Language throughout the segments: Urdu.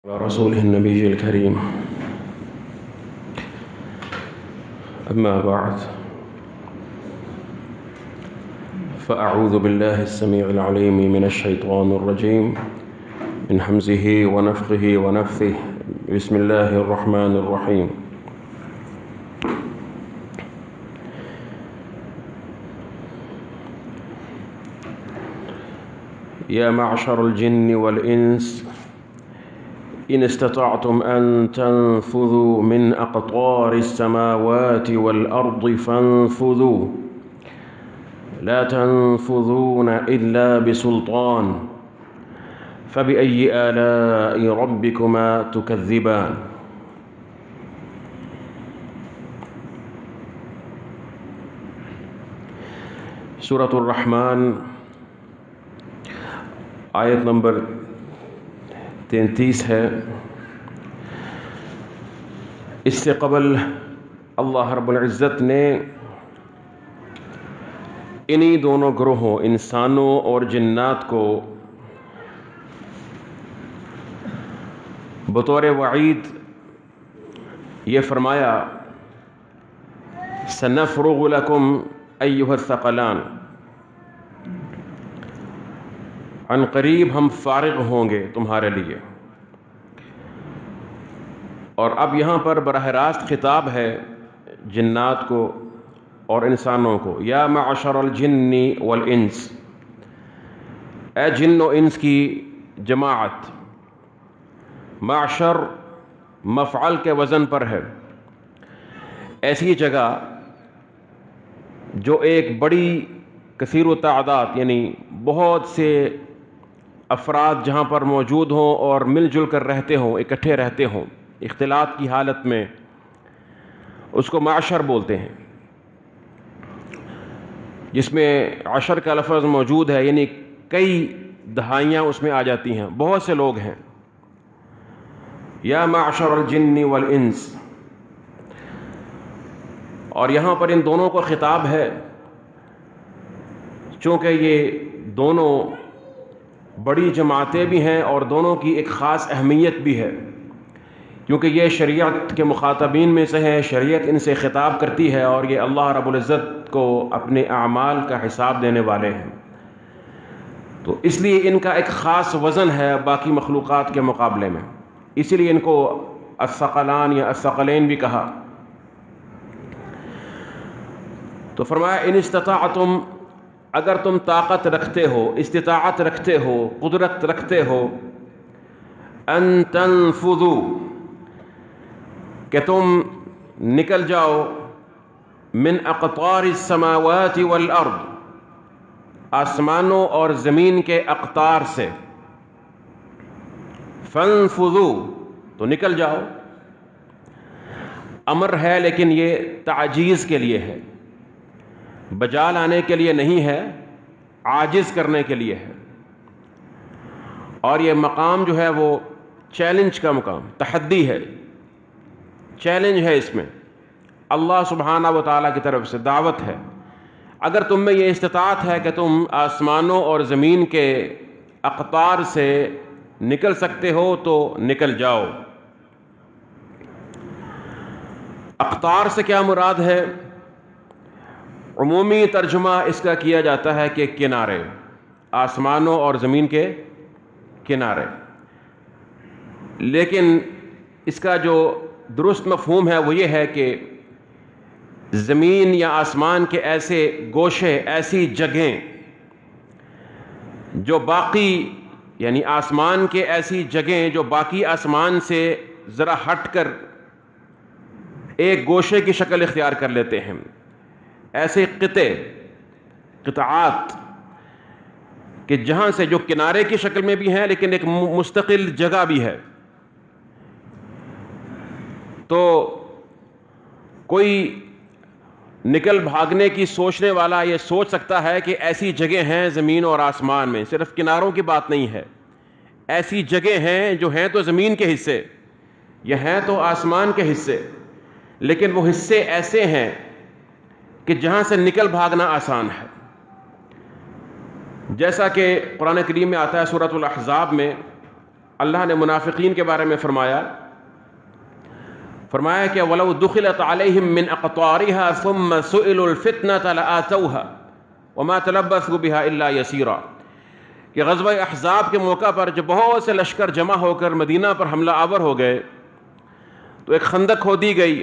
رسوله النبي الكريم. أما بعد، فأعوذ بالله السميع العليم من الشيطان الرجيم من همزه ونفخه ونفثه. بسم الله الرحمن الرحيم. يا معشر الجن والإنس إن استطعتم أن تنفذوا من أقطار السماوات والأرض فانفذوا لا تنفذون إلا بسلطان فبأي آلاء ربكما تكذبان. سورة الرحمن آیت نمبر 33 ہے. اس سے قبل اللہ رب العزت نے انہی دونوں گروہوں انسانوں اور جنات کو بطور وعید یہ فرمایا سنفرغ لکم ایھا الثقلان، عن قریب ہم فارغ ہوں گے تمہارے لیے. اور اب یہاں پر براہ راست خطاب ہے جنات کو اور انسانوں کو. یا معشر الجن والانس، اے جن و انس کی جماعت. معشر مفعل کے وزن پر ہے. ایسی جگہ جو ایک بڑی کثیر و تعداد یعنی بہت سے افراد جہاں پر موجود ہوں اور مل جل کر رہتے ہوں، اکٹھے رہتے ہوں اختلاط کی حالت میں، اس کو معشر بولتے ہیں. جس میں عشر کا لفظ موجود ہے، یعنی کئی دہائیاں اس میں آ جاتی ہیں، بہت سے لوگ ہیں. یا معشر الجن والانس، اور یہاں پر ان دونوں کو خطاب ہے چونکہ یہ دونوں بڑی جماعتیں بھی ہیں اور دونوں کی ایک خاص اہمیت بھی ہے، کیونکہ یہ شریعت کے مخاطبین میں سے ہے. شریعت ان سے خطاب کرتی ہے اور یہ اللہ رب العزت کو اپنے اعمال کا حساب دینے والے ہیں، تو اس لیے ان کا ایک خاص وزن ہے باقی مخلوقات کے مقابلے میں. اسی لیے ان کو الثقلان یا الثقلین بھی کہا. تو فرمایا ان استطاعتم، اگر تم طاقت رکھتے ہو، استطاعت رکھتے ہو، قدرت رکھتے ہو، ان تنفذوا، کہ تم نکل جاؤ، من اقطار السماوات والارض، آسمانوں اور زمین کے اقطار سے. فانفذوا، تو نکل جاؤ. امر ہے لیکن یہ تعجیز کے لیے ہے، بجا لانے کے لیے نہیں ہے، عاجز کرنے کے لیے ہے. اور یہ مقام جو ہے وہ چیلنج کا مقام، تحدی ہے، چیلنج ہے. اس میں اللہ سبحانہ و تعالیٰ کی طرف سے دعوت ہے. اگر تم میں یہ استطاعت ہے کہ تم آسمانوں اور زمین کے اقطار سے نکل سکتے ہو تو نکل جاؤ. اقطار سے کیا مراد ہے؟ عمومی ترجمہ اس کا کیا جاتا ہے کہ کنارے، آسمانوں اور زمین کے کنارے. لیکن اس کا جو درست مفہوم ہے وہ یہ ہے کہ زمین یا آسمان کے ایسے گوشے، ایسی جگہیں جو باقی، یعنی آسمان کے ایسی جگہیں جو باقی آسمان سے ذرا ہٹ کر ایک گوشے کی شکل اختیار کر لیتے ہیں. ایسے قطعات کہ جہاں سے جو کنارے کی شکل میں بھی ہیں لیکن ایک مستقل جگہ بھی ہے. تو کوئی نکل بھاگنے کی سوچنے والا یہ سوچ سکتا ہے کہ ایسی جگہ ہیں زمین اور آسمان میں، صرف کناروں کی بات نہیں ہے. ایسی جگہ ہیں جو ہیں تو زمین کے حصے، یہ ہیں تو آسمان کے حصے، لیکن وہ حصے ایسے ہیں کہ جہاں سے نکل بھاگنا آسان ہے. جیسا کہ قرآن کریم میں آتا ہے سورۃ الاحزاب میں اللہ نے منافقین کے بارے میں فرمایا کہ وَلَوْ دُخِلَتْ عَلَيْهِمْ مِنْ أَقْطَارِهَا ثُمَّ سُئِلُوا الْفِتْنَةَ لَآتَوْهَا وَمَا تَلَبَّثُوا بِهَا إِلَّا يَسِيرًا کہ غزوہ احزاب کے موقع پر جب بہت سے لشکر جمع ہو کر مدینہ پر حملہ آور ہو گئے تو ایک خندق کھودی گئی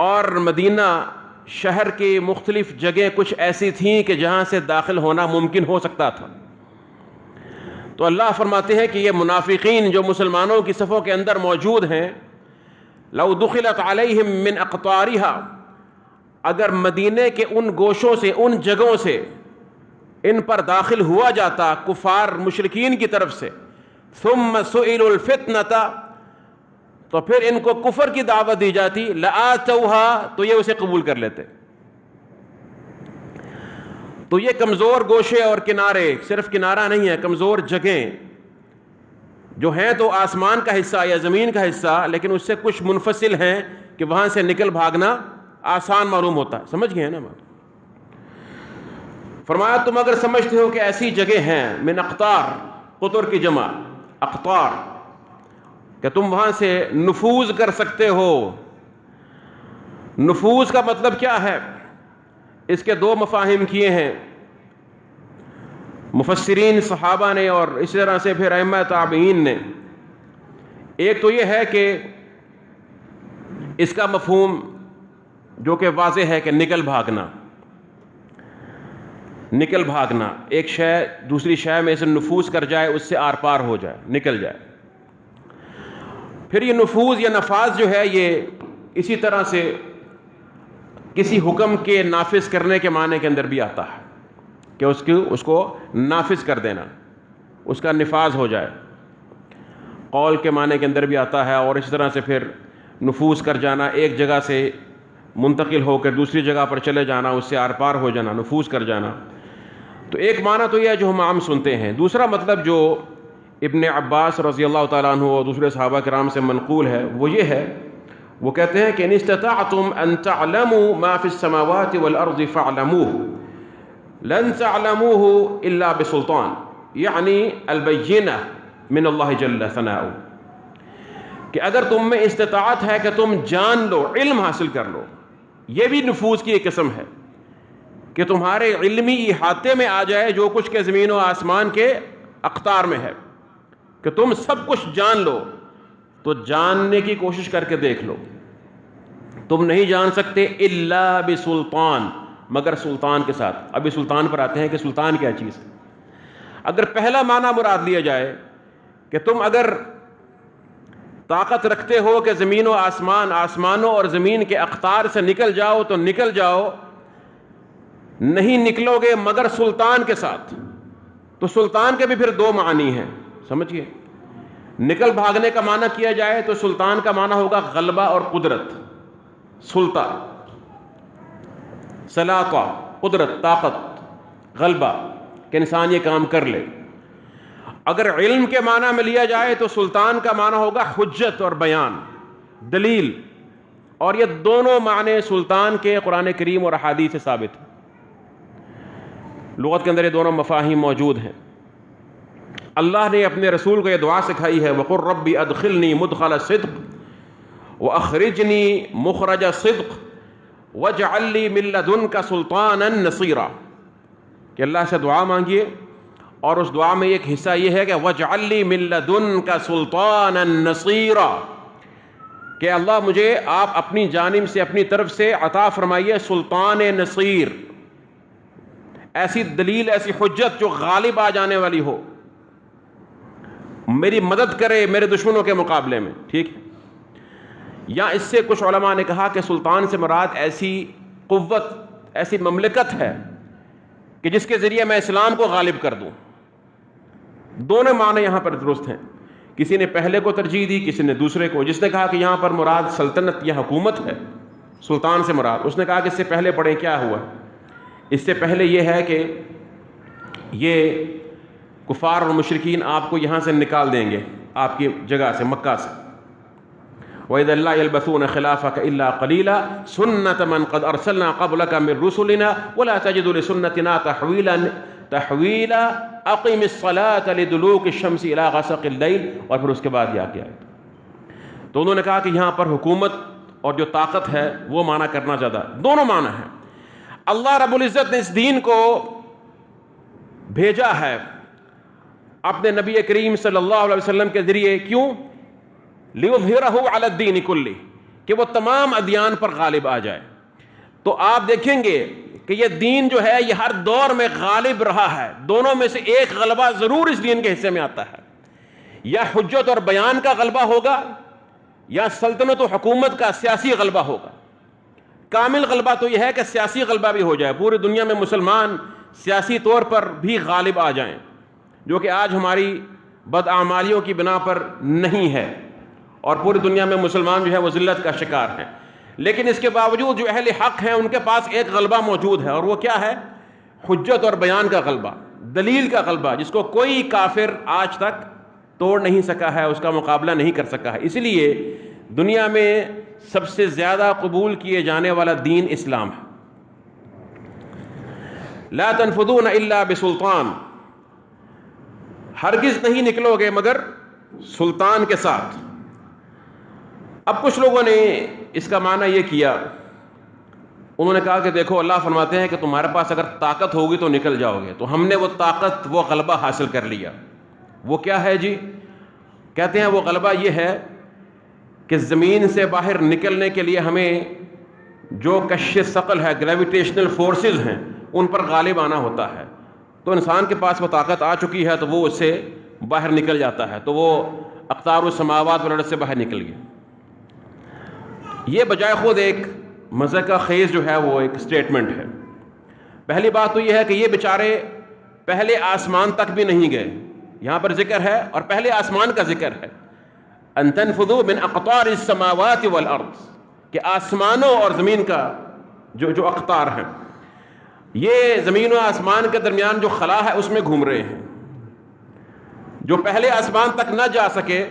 اور مدینہ شہر کی مختلف جگہیں کچھ ایسی تھیں کہ جہاں سے داخل ہونا ممکن ہو سکتا تھا. تو اللہ فرماتے ہیں کہ یہ منافقین جو مسلمانوں کی صفوں کے اندر موجود ہیں، لو دخلت علیہم من اقطارها، اگر مدینے کے ان گوشوں سے، ان جگہوں سے ان پر داخل ہوا جاتا کفار مشرکین کی طرف سے، ثم سئلوا الفتنة، تو پھر ان کو کفر کی دعوت دی جاتی، لآتوها، تو یہ اسے قبول کر لیتے. تو یہ کمزور گوشے اور کنارے، صرف کنارہ نہیں ہے، کمزور جگہیں جو ہیں تو آسمان کا حصہ یا زمین کا حصہ، لیکن اس سے کچھ منفصل ہیں کہ وہاں سے نکل بھاگنا آسان معلوم ہوتا ہے. سمجھ گئے ہیں نا بات؟ فرمایا تم اگر سمجھتے ہو کہ ایسی جگہ ہیں، من اقطار، قطر کی جمع اقطار، کہ تم وہاں سے نفوذ کر سکتے ہو. نفوذ کا مطلب کیا ہے؟ اس کے دو مفاہیم کیے ہیں مفسرین صحابہ نے اور اسی طرح سے پھر ائمہ تابعین نے. ایک تو یہ ہے کہ اس کا مفہوم جو کہ واضح ہے کہ نکل بھاگنا، نکل بھاگنا، ایک شے دوسری شے میں سے نفوذ کر جائے، اس سے آر پار ہو جائے، نکل جائے. پھر یہ نفوذ یا نفاذ جو ہے یہ اسی طرح سے کسی حکم کے نافذ کرنے کے معنی کے اندر بھی آتا ہے کہ اس کو نافذ کر دینا، اس کا نفاذ ہو جائے. قول کے معنی کے اندر بھی آتا ہے، اور اس طرح سے پھر نفوذ کر جانا، ایک جگہ سے منتقل ہو کر دوسری جگہ پر چلے جانا، اس سے آر پار ہو جانا، نفوذ کر جانا. تو ایک معنی تو یہ ہے جو ہم عام سنتے ہیں. دوسرا مطلب جو ابن عباس رضی اللہ تعالیٰ عنہ اور دوسرے صحابہ کرام سے منقول ہے وہ یہ ہے، وہ کہتے ہیں کہ ان استطعتم ان تعلموا ما فی السماوات والارض فاعلموه لن تعلموه الا بسلطان، یعنی البینہ من اللہ جل ثناؤہ، کہ اگر تم میں استطاعت ہے کہ تم جان لو، علم حاصل کر لو. یہ بھی نفوذ کی ایک قسم ہے کہ تمہارے علمی احاطے میں آ جائے جو کچھ کے زمین و آسمان کے اقطار میں ہے، کہ تم سب کچھ جان لو. تو جاننے کی کوشش کر کے دیکھ لو. تم نہیں جان سکتے الا بسلطان، مگر سلطان کے ساتھ. ابھی سلطان پر آتے ہیں کہ سلطان کیا چیز ہے. اگر پہلا معنی مراد لیا جائے کہ تم اگر طاقت رکھتے ہو کہ زمین و آسمان، آسمانوں اور زمین کے اقطار سے نکل جاؤ تو نکل جاؤ، نہیں نکلو گے مگر سلطان کے ساتھ. تو سلطان کے بھی پھر دو معنی ہیں، سمجھئے. نکل بھاگنے کا معنی کیا جائے تو سلطان کا معنی ہوگا غلبہ اور قدرت. سلطہ، سلاطہ، قدرت، طاقت، غلبہ، کہ انسان یہ کام کر لے. اگر علم کے معنی میں لیا جائے تو سلطان کا معنی ہوگا حجت اور بیان، دلیل. اور یہ دونوں معنی سلطان کے قرآن کریم اور احادیث سے ثابت ہیں. لغت کے اندر یہ دونوں مفاہیم موجود ہیں. اللہ نے اپنے رسول کو یہ دعا سکھائی ہے، وَقُلْ رَبِّ أَدْخِلْنِي مُدْخَلَ صِدْقٍ وَأَخْرِجْنِي مُخْرَجَ صِدْقٍ وَاجْعَلْ لِي مِن لَّدُنْكَ سُلْطَانًا نَصِيرًا. کہ اللہ سے دعا مانگیے، اور اس دعا میں ایک حصہ یہ ہے کہ وَاجْعَلْ لِي مِن لَّدُنْكَ سُلْطَانًا نَصِيرًا، کہ اللہ مجھے آپ اپنی جانب سے، اپنی طرف سے عطا فرمائیے سلطان نصیر، ایسی دلیل، ایسی حجت جو غالب آ جانے والی ہو، میری مدد کرے میرے دشمنوں کے مقابلے میں. ٹھیک ہے. یا اس سے کچھ علماء نے کہا کہ سلطان سے مراد ایسی قوت، ایسی مملکت ہے کہ جس کے ذریعے میں اسلام کو غالب کر دوں. دونوں معنی یہاں پر درست ہیں. کسی نے پہلے کو ترجیح دی، کسی نے دوسرے کو. جس نے کہا کہ یہاں پر مراد سلطنت یا حکومت ہے، سلطان سے مراد، اس نے کہا کہ اس سے پہلے پڑھیں کیا ہوا. اس سے پہلے یہ ہے کہ یہ کفار اور مشرکین آپ کو یہاں سے نکال دیں گے، آپ کی جگہ سے، مکہ سے. وَإِذَا لَا يَلْبَثُونَ خِلَافَكَ إِلَّا قَلِيلًا سُنَّةَ مَنْ قَدْ أَرْسَلْنَا قَبْلَكَ مِنْ رُسُلِنَا وَلَا تَجِدُ لِسُنَّتِنَا تَحْوِيلًا تحویلا اقم الصلاۃ لدلوک الشمس الی غسق اللیل، اور پھر اس کے بعد یہ آگے آئے. تو انہوں نے کہا کہ یہاں پر حکومت اور جو طاقت ہے وہ معنی کرنا زیادہ، دونوں معنی ہیں. اللہ رب العزت نے اس دین کو بھیجا ہے اپنے نبی کریم صلی اللہ علیہ وسلم کے ذریعے. کیوں؟ لِيُظْهِرَهُ عَلَى الدِّينِ كُلِّهِ، کہ وہ تمام ادیان پر غالب آ جائے. تو آپ دیکھیں گے کہ یہ دین جو ہے یہ ہر دور میں غالب رہا ہے. دونوں میں سے ایک غلبہ ضرور اس دین کے حصے میں آتا ہے، یا حجت اور بیان کا غلبہ ہوگا یا سلطنت و حکومت کا سیاسی غلبہ ہوگا. کامل غلبہ تو یہ ہے کہ سیاسی غلبہ بھی ہو جائے، پوری دنیا میں مسلمان سیاسی طور پر بھی غالب آ جائیں، جو کہ آج ہماری بدعمالیوں کی بنا پر نہیں ہے، اور پوری دنیا میں مسلمان جو ہے وہ ذلت کا شکار ہیں. لیکن اس کے باوجود جو اہل حق ہیں ان کے پاس ایک غلبہ موجود ہے، اور وہ کیا ہے؟ حجت اور بیان کا غلبہ، دلیل کا غلبہ، جس کو کوئی کافر آج تک توڑ نہیں سکا ہے، اس کا مقابلہ نہیں کر سکا ہے. اس لیے دنیا میں سب سے زیادہ قبول کیے جانے والا دین اسلام ہے. لا تنفذون الا بسلطان، ہرگز نہیں نکلو گے مگر سلطان کے ساتھ. اب کچھ لوگوں نے اس کا معنی یہ کیا، انہوں نے کہا کہ دیکھو اللہ فرماتے ہیں کہ تمہارے پاس اگر طاقت ہوگی تو نکل جاؤ گے، تو ہم نے وہ طاقت، وہ غلبہ حاصل کر لیا. وہ کیا ہے جی؟ کہتے ہیں وہ غلبہ یہ ہے کہ زمین سے باہر نکلنے کے لیے ہمیں جو کش ثقل ہے، گریویٹیشنل فورسز ہیں، ان پر غالب آنا ہوتا ہے. تو انسان کے پاس وہ طاقت آ چکی ہے تو وہ اس سے باہر نکل جاتا ہے، تو وہ اقطار السماوات والارض سے باہر نکل گیا. یہ بجائے خود ایک مزہ کا خیز جو ہے وہ ایک سٹیٹمنٹ ہے. پہلی بات تو یہ ہے کہ یہ بیچارے پہلے آسمان تک بھی نہیں گئے. یہاں پر ذکر ہے اور پہلے آسمان کا ذکر ہے، ان تنفذوا من اقطار السماوات والارض، کہ آسمانوں اور زمین کا جو اقطار ہیں، یہ زمین و آسمان کے درمیان جو خلا ہے اس میں گھوم رہے ہیں. جو پہلے آسمان تک نہ جا سکے،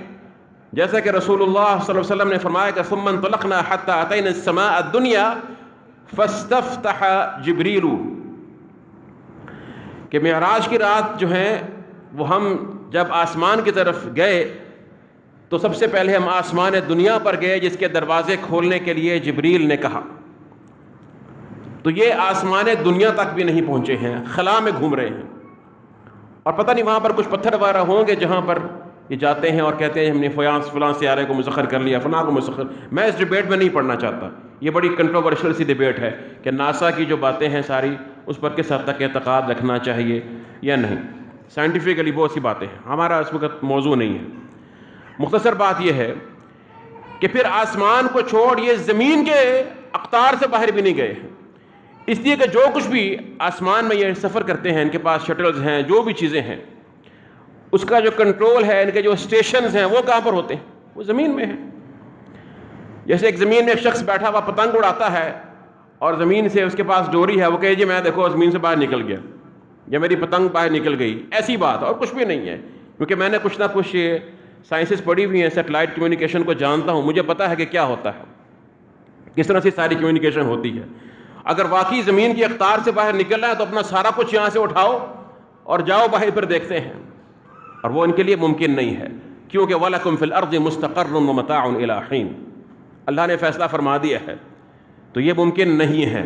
جیسا کہ رسول اللہ صلی اللہ علیہ وسلم نے فرمایا کہ ثم انطلقنا حتى اتينا السماء الدنيا فاستفتح جبریل، کہ معراج کی رات جو ہے وہ ہم جب آسمان کی طرف گئے تو سب سے پہلے ہم آسمان دنیا پر گئے، جس کے دروازے کھولنے کے لیے جبریل نے کہا. تو یہ آسمان دنیا تک بھی نہیں پہنچے ہیں، خلا میں گھوم رہے ہیں. اور پتہ نہیں وہاں پر کچھ پتھر وغیرہ ہوں گے جہاں پر یہ جاتے ہیں اور کہتے ہیں ہم نے فلاں سیارے کو مسخر کر لیا، فلاں کو مسخر. میں اس ڈیبیٹ میں نہیں پڑھنا چاہتا، یہ بڑی کنٹروورشل سی ڈیبیٹ ہے کہ ناسا کی جو باتیں ہیں ساری اس پر کس حد تک اعتقاد رکھنا چاہیے یا نہیں. سائنٹیفکلی بہت سی باتیں ہیں، ہمارا اس وقت موضوع نہیں ہے. مختصر بات یہ ہے کہ پھر آسمان کو چھوڑ یہ زمین کے اقطار سے باہر بھی نہیں گئے ہیں، اس لیے کہ جو کچھ بھی آسمان میں یہ سفر کرتے ہیں، ان کے پاس شٹلز ہیں، جو بھی چیزیں ہیں، اس کا جو کنٹرول ہے، ان کے جو اسٹیشنز ہیں، وہ کہاں پر ہوتے ہیں؟ وہ زمین میں ہیں. جیسے ایک زمین میں ایک شخص بیٹھا ہوا پتنگ اڑاتا ہے اور زمین سے اس کے پاس ڈوری ہے، وہ کہے جی میں دیکھو زمین سے باہر نکل گیا یا میری پتنگ باہر نکل گئی، ایسی بات اور کچھ بھی نہیں ہے. کیونکہ میں نے کچھ نہ کچھ سائنسز پڑھی ہوئی ہیں، سیٹلائٹ کمیونیکیشن کو جانتا ہوں، مجھے پتا ہے کہ کیا ہوتا ہے، کس طرح سے ساری کمیونیکیشن ہوتی ہے. اگر واقعی زمین کی اقطار سے باہر نکلنا ہے تو اپنا سارا کچھ یہاں سے اٹھاؤ اور جاؤ باہر، پھر دیکھتے ہیں. اور وہ ان کے لیے ممکن نہیں ہے، کیونکہ وَلَكُمْ فِي الْأَرْضِ مُسْتَقَرٌّ وَمَتَاعٌ إِلَىٰ حِينٍ، اللہ نے فیصلہ فرما دیا ہے، تو یہ ممکن نہیں ہے.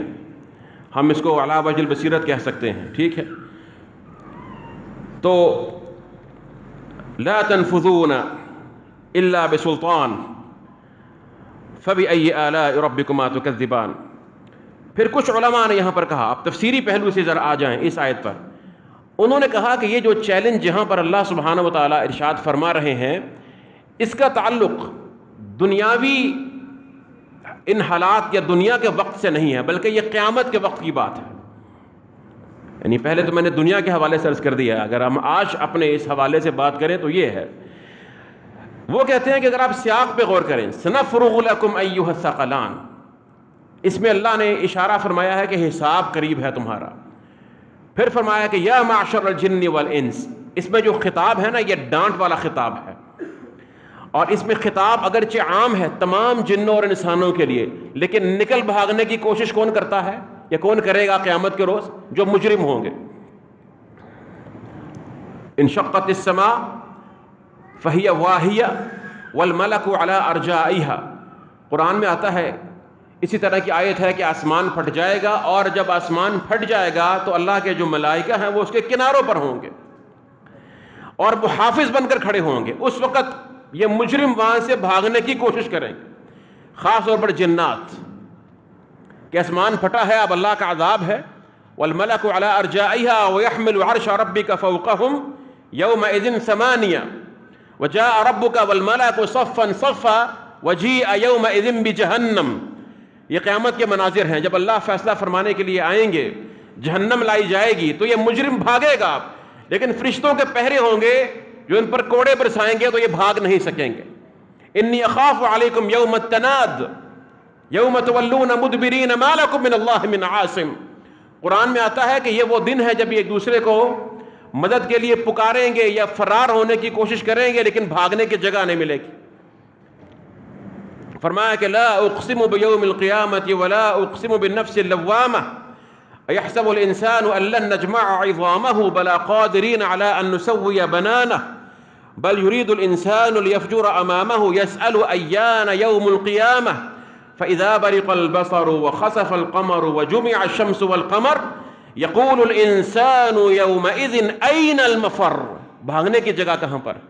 ہم اس کو علی وجہ البصیرت کہہ سکتے ہیں، ٹھیک ہے. تو لا تنفذون الا بسلطان فبأي آلاء ربكما تكذبان. پھر کچھ علماء نے یہاں پر کہا، اب تفسیری پہلو سے ذرا آ جائیں اس آیت پر. انہوں نے کہا کہ یہ جو چیلنج جہاں پر اللہ سبحانہ و تعالیٰ ارشاد فرما رہے ہیں، اس کا تعلق دنیاوی ان حالات یا دنیا کے وقت سے نہیں ہے، بلکہ یہ قیامت کے وقت کی بات ہے. یعنی پہلے تو میں نے دنیا کے حوالے سے عرض کر دیا، اگر ہم آج اپنے اس حوالے سے بات کریں تو یہ ہے. وہ کہتے ہیں کہ اگر آپ سیاق پہ غور کریں، سنفرغ لکم ایھا الثقلان، اس میں اللہ نے اشارہ فرمایا ہے کہ حساب قریب ہے تمہارا. پھر فرمایا کہ یا معشر الجن والانس، اس میں جو خطاب ہے نا یہ ڈانٹ والا خطاب ہے، اور اس میں خطاب اگرچہ عام ہے تمام جنوں اور انسانوں کے لیے، لیکن نکل بھاگنے کی کوشش کون کرتا ہے یا کون کرے گا قیامت کے روز؟ جو مجرم ہوں گے. انشقت السماء فہی واہیہ والملک علی ارجائها. قرآن میں آتا ہے اسی طرح کی آیت ہے کہ آسمان پھٹ جائے گا، اور جب آسمان پھٹ جائے گا تو اللہ کے جو ملائکہ ہیں وہ اس کے کناروں پر ہوں گے اور محافظ بن کر کھڑے ہوں گے. اس وقت یہ مجرم وہاں سے بھاگنے کی کوشش کریں گے، خاص طور پر جنات، کہ آسمان پھٹا ہے، اب اللہ کا عذاب ہے. والملک علی ارجائها ويحمل عرش ربك فوقهم يومئذ ثمانیہ وجاء ربك والملك صفا صفا وجيء يومئذ بجہنم. یہ قیامت کے مناظر ہیں. جب اللہ فیصلہ فرمانے کے لیے آئیں گے، جہنم لائی جائے گی تو یہ مجرم بھاگے گا، لیکن فرشتوں کے پہرے ہوں گے جو ان پر کوڑے برسائیں گے تو یہ بھاگ نہیں سکیں گے. انی اخاف علیکم یوم التناد یوم تولون مدبرین ما لکم من اللہ من عاصم. قرآن میں آتا ہے کہ یہ وہ دن ہے جب یہ ایک دوسرے کو مدد کے لیے پکاریں گے یا فرار ہونے کی کوشش کریں گے، لیکن بھاگنے کی جگہ نہیں ملے گی. فرمایا کہ لا اقسم بیوم القیامت ولا اقسم بالنفس اللوامہ ایحسب الانسان ان لن نجمع عظامہ بلا قادرین علی ان نسوی بنانہ بل يريد الانسان ليفجر امامه يسأل ایان یوم القیامہ فاذا برق البصر وخسف القمر وجمع الشمس والقمر یقول الانسان یومئذ این المفر. بھاگنے کی جگہ کہاں پر،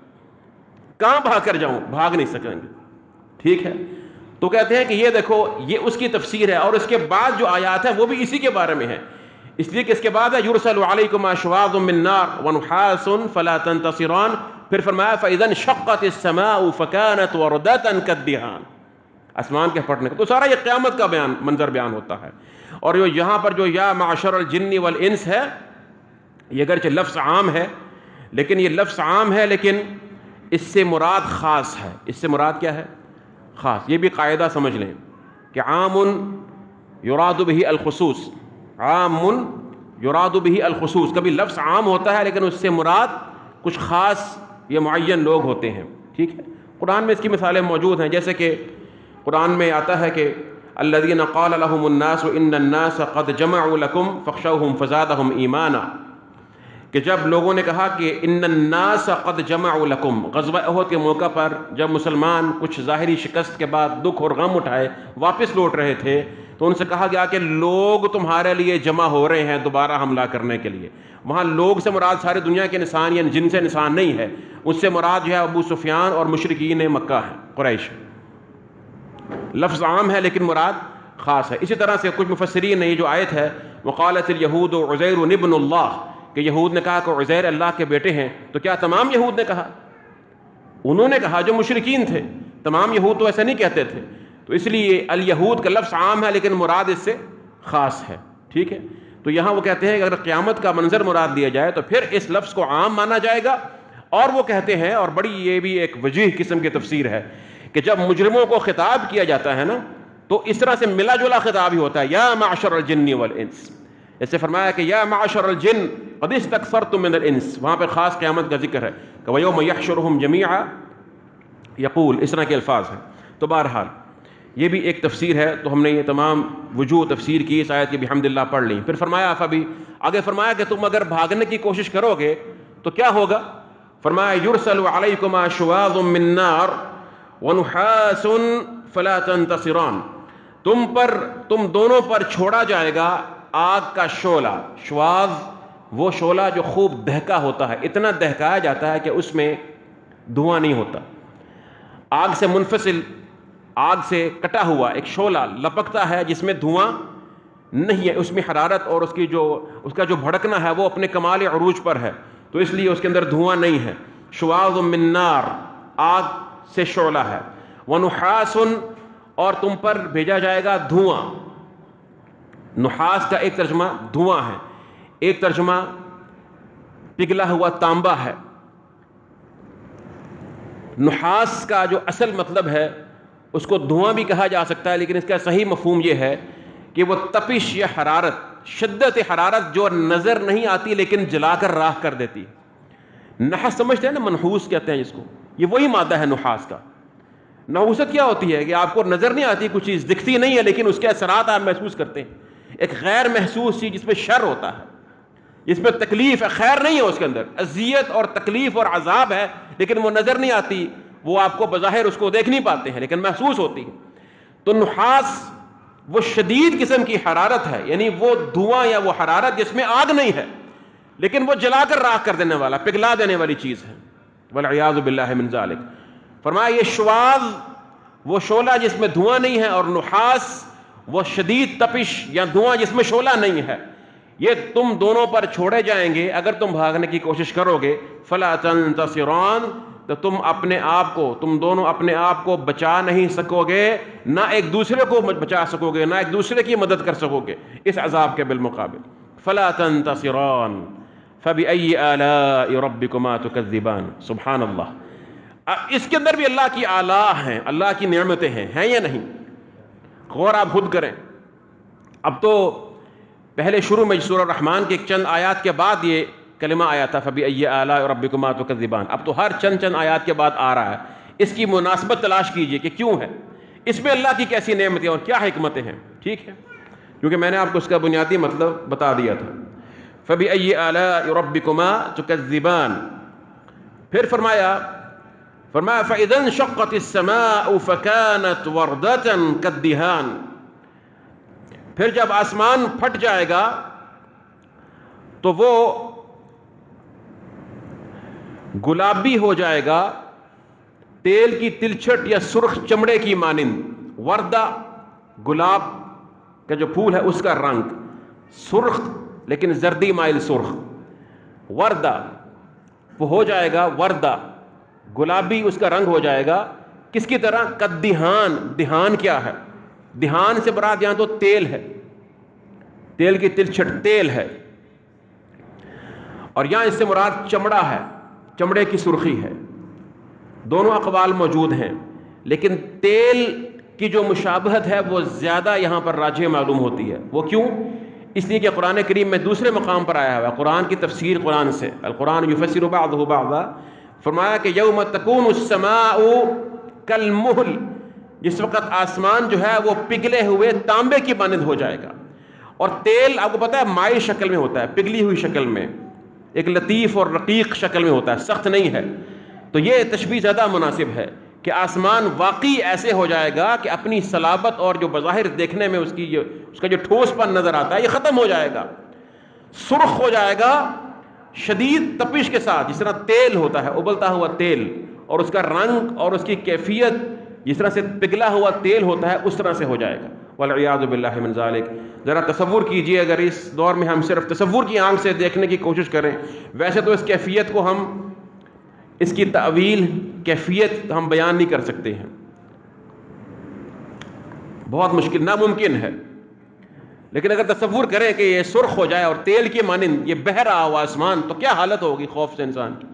کہاں بھاگ کر جاؤں، بھاگ نہیں سکیں گے. ٹھیک ہے، تو کہتے ہیں کہ یہ دیکھو یہ اس کی تفسیر ہے، اور اس کے بعد جو آیات ہے وہ بھی اسی کے بارے میں ہے. اس لیے کہ اس کے بعد ہے یرسل علیکم شواظ من نار ونحاس فلا تنتصران. پھر فرمایا فاذا انشقت السماء فكانت وردة كالدهان. آسمان کے پھٹنے کا تو سارا یہ قیامت کا منظر بیان ہوتا ہے. اور یہاں پر جو یا معشر الجن والانس ہے، یہ اگرچہ لفظ عام ہے لیکن یہ لفظ عام ہے لیکن اس سے مراد خاص ہے. اس سے مراد کیا ہے؟ خاص. یہ بھی قاعدہ سمجھ لیں کہ عام یراد به الخصوص، عام یراد به الخصوص. کبھی لفظ عام ہوتا ہے لیکن اس سے مراد کچھ خاص یا معین لوگ ہوتے ہیں. ٹھیک ہے، قرآن میں اس کی مثالیں موجود ہیں. جیسے کہ قرآن میں آتا ہے کہ الذین قال لهم الناس ان الناس قد جمعوا لكم فاخشوهم فزادهم ایمانا، کہ جب لوگوں نے کہا کہ ان الناس قد جمعوا لكم، غزوہ احد کے موقع پر جب مسلمان کچھ ظاہری شکست کے بعد دکھ اور غم اٹھائے واپس لوٹ رہے تھے تو ان سے کہا گیا کہ لوگ تمہارے لیے جمع ہو رہے ہیں دوبارہ حملہ کرنے کے لیے. وہاں لوگ سے مراد سارے دنیا کے انسان یا جن سے انسان نہیں ہے، اس سے مراد جو ہے ابو سفیان اور مشرکین مکہ ہے، قریش. لفظ عام ہے لیکن مراد خاص ہے. اسی طرح سے کچھ مفسرین نے یہ جو آیت ہے وقالت الیہود عزیر ابن اللہ، کہ یہود نے کہا کہ عزیر اللہ کے بیٹے ہیں، تو کیا تمام یہود نے کہا؟ انہوں نے کہا جو مشرکین تھے. تمام یہود تو ایسا نہیں کہتے تھے. تو اس لیے الیہود کا لفظ عام ہے لیکن مراد اس سے خاص ہے. ٹھیک ہے، تو یہاں وہ کہتے ہیں کہ اگر قیامت کا منظر مراد لیا جائے تو پھر اس لفظ کو عام مانا جائے گا. اور وہ کہتے ہیں، اور بڑی یہ بھی ایک وجیح قسم کی تفسیر ہے، کہ جب مجرموں کو خطاب کیا جاتا ہے نا تو اس طرح سے ملا جلا خطاب ہی ہوتا ہے، یا معشر الجن والانس. جیسے فرمایا کہ یا معشر الجن قد استکثرتم من الانس، وہاں پہ خاص قیامت کا ذکر ہے کہ ویوم یحشرہم جمیعا یقول، اس طرح کے الفاظ ہیں. تو بہرحال یہ بھی ایک تفسیر ہے. تو ہم نے یہ تمام وجوہ تفسیر کی اس آیت کی بحمدللہ پڑھ لی. پھر فرمایا فبی، آگے فرمایا کہ تم اگر بھاگنے کی کوشش کرو گے تو کیا ہوگا؟ فرمایا یرسل علیکما شواظ من نار ونحاس فلا تنتصران، تم دونوں پر چھوڑا جائے گا آگ کا شعلہ. شواظ وہ شعلہ جو خوب دہکا ہوتا ہے، اتنا دہکایا جاتا ہے کہ اس میں دھواں نہیں ہوتا. آگ سے منفصل، آگ سے کٹا ہوا ایک شعلہ لپکتا ہے جس میں دھواں نہیں ہے، اس میں حرارت اور اس کا جو بھڑکنا ہے وہ اپنے کمال عروج پر ہے، تو اس لیے اس کے اندر دھواں نہیں ہے. شواظ من نار، آگ سے شعلہ ہے. ونحاس، اور تم پر بھیجا جائے گا دھواں. نحاس کا ایک ترجمہ دھواں ہے، ایک ترجمہ پگھلا ہوا تانبا ہے. نحاس کا جو اصل مطلب ہے اس کو دھواں بھی کہا جا سکتا ہے، لیکن اس کا صحیح مفہوم یہ ہے کہ وہ تپش یا حرارت، شدت حرارت جو نظر نہیں آتی لیکن جلا کر راکھ کر دیتی. نحس سمجھتے ہیں نا، منحوس کہتے ہیں جس کو، یہ وہی مادہ ہے نحاس کا. نحوست کیا ہوتی ہے کہ آپ کو نظر نہیں آتی، کچھ چیز دکھتی نہیں ہے لیکن اس کے اثرات آپ محسوس کرتے ہیں. ایک غیر محسوس چیز جس میں شر ہوتا ہے. جس میں تکلیف ہے، خیر نہیں ہے اس کے اندر، اذیت اور تکلیف اور عذاب ہے، لیکن وہ نظر نہیں آتی، وہ آپ کو بظاہر اس کو دیکھ نہیں پاتے ہیں لیکن محسوس ہوتی ہے۔ تو نحاس وہ شدید قسم کی حرارت ہے، یعنی وہ دھواں یا وہ حرارت جس میں آگ نہیں ہے لیکن وہ جلا کر راکھ کر دینے والا، پگھلا دینے والی چیز ہے، والعیاذ باللہ من ذالک۔ فرمایا یہ شواظ وہ شعلہ جس میں دھواں نہیں ہے، اور نحاس وہ شدید تپش یا دھواں جس میں شعلہ نہیں ہے، یہ تم دونوں پر چھوڑے جائیں گے اگر تم بھاگنے کی کوشش کرو گے۔ فلا تنتصران، تو تم دونوں اپنے آپ کو بچا نہیں سکو گے، نہ ایک دوسرے کو بچا سکو گے، نہ ایک دوسرے کی مدد کر سکو گے اس عذاب کے بالمقابل۔ فلا تنتصران فبأي آلاء ربكما تكذبان۔ سبحان اللہ، اس کے اندر بھی اللہ کی آلاء ہیں، اللہ کی نعمتیں ہیں یا نہیں؟ غور آپ خود کریں۔ اب تو پہلے شروع میں سورہ الرحمن کے چند آیات کے بعد یہ کلمہ آیا تھا فبأي آلاء ربكما تكذبان، اب تو ہر چند آیات کے بعد آ رہا ہے۔ اس کی مناسبت تلاش کیجئے کہ کیوں ہے، اس میں اللہ کی کیسی نعمتیں اور کیا حکمتیں ہیں، ٹھیک ہے؟ کیونکہ میں نے آپ کو اس کا بنیادی مطلب بتا دیا تھا۔ فبأي آلاء ربكما تكذبان، پھر فرمایا فإذا انشقت السماء فكانت وردة كالدهان، پھر جب آسمان پھٹ جائے گا تو وہ گلابی ہو جائے گا تیل کی تلچھٹ یا سرخ چمڑے کی مانند۔ وردہ گلاب کا جو پھول ہے اس کا رنگ سرخ لیکن زردی مائل سرخ، وردہ وہ ہو جائے گا، وردہ گلابی اس کا رنگ ہو جائے گا، کس کی طرح؟ کدہان۔ دہان کیا ہے؟ دہان سے مراد یہاں تو تیل ہے، تیل کی تلچھٹ تیل ہے، اور یہاں اس سے مراد چمڑا ہے، چمڑے کی سرخی ہے۔ دونوں اقوال موجود ہیں، لیکن تیل کی جو مشابہت ہے وہ زیادہ یہاں پر راجح معلوم ہوتی ہے۔ وہ کیوں؟ اس لیے کہ قرآن کریم میں دوسرے مقام پر آیا ہوا ہے، قرآن کی تفسیر قرآن سے، القرآن یفسر بعضہ بعضا، فرمایا کہ یوم تکون السماء کالمہل، جس وقت آسمان جو ہے وہ پگھلے ہوئے تانبے کی مانند ہو جائے گا۔ اور تیل آپ کو پتہ ہے مائع شکل میں ہوتا ہے، پگھلی ہوئی شکل میں، ایک لطیف اور رقیق شکل میں ہوتا ہے، سخت نہیں ہے۔ تو یہ تشبیہ زیادہ مناسب ہے کہ آسمان واقعی ایسے ہو جائے گا کہ اپنی صلابت اور جو بظاہر دیکھنے میں اس کا جو ٹھوس پن نظر آتا ہے یہ ختم ہو جائے گا، سرخ ہو جائے گا شدید تپش کے ساتھ، جس طرح تیل ہوتا ہے ابلتا ہوا تیل، اور اس کا رنگ اور اس کی کیفیت جس طرح سے پگھلا ہوا تیل ہوتا ہے اس طرح سے ہو جائے گا، والعیاذ باللہ من ذالک۔ ذرا تصور کیجئے اگر اس دور میں ہم صرف تصور کی آنکھ سے دیکھنے کی کوشش کریں، ویسے تو اس کیفیت کو ہم، اس کی تعویل کیفیت ہم بیان نہیں کر سکتے ہیں، بہت مشکل، ناممکن ہے۔ لیکن اگر تصور کریں کہ یہ سرخ ہو جائے اور تیل کی مانند یہ بہہ رہا ہوا آسمان، تو کیا حالت ہوگی خوف سے انسان کی،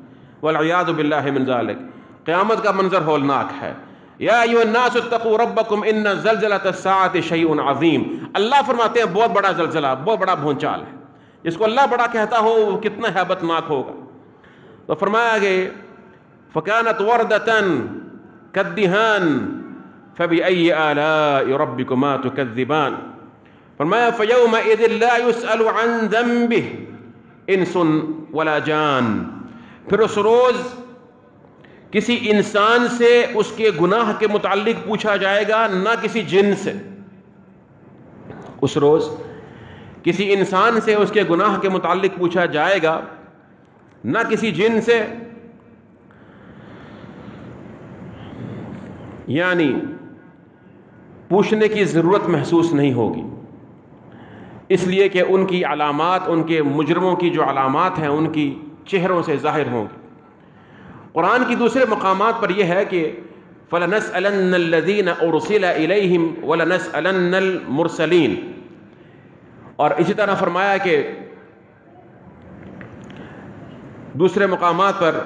والعیاذ باللہ من ذالک۔ قیامت کا منظر ہولناک ہے۔ یا ایھا الناس اتقوا ربکم ان زلزلۃ الساعۃ شیء عظیم، اللہ فرماتے ہیں بہت بڑا زلزلہ، بہت بڑا بھونچال ہے، جس کو اللہ بڑا کہتا ہو وہ کتنا ہیبت ناک ہوگا۔ تو فرمایا کہ فکانت وردۃ کالدہان فبأي آلاء ربكما تكذبان، فرمایا فیومئذ لا يسأل عن ذنبه انس ولا جان، پھر اس روز کسی انسان سے اس کے گناہ کے متعلق پوچھا جائے گا، نہ کسی جن سے۔ اس روز کسی انسان سے اس کے گناہ کے متعلق پوچھا جائے گا، نہ کسی جن سے، یعنی پوچھنے کی ضرورت محسوس نہیں ہوگی، اس لیے کہ ان کی علامات، ان کے مجرموں کی جو علامات ہیں ان کی چہروں سے ظاہر ہوں گی۔ قرآن کی دوسرے مقامات پر یہ ہے کہ فَلَنَسْأَلَنَّ الَّذِينَ أُرْسِلَ إِلَيْهِمْ وَلَنَسْأَلَنَّ الْمُرْسَلِينَ، اور اسی طرح فرمایا کہ دوسرے مقامات پر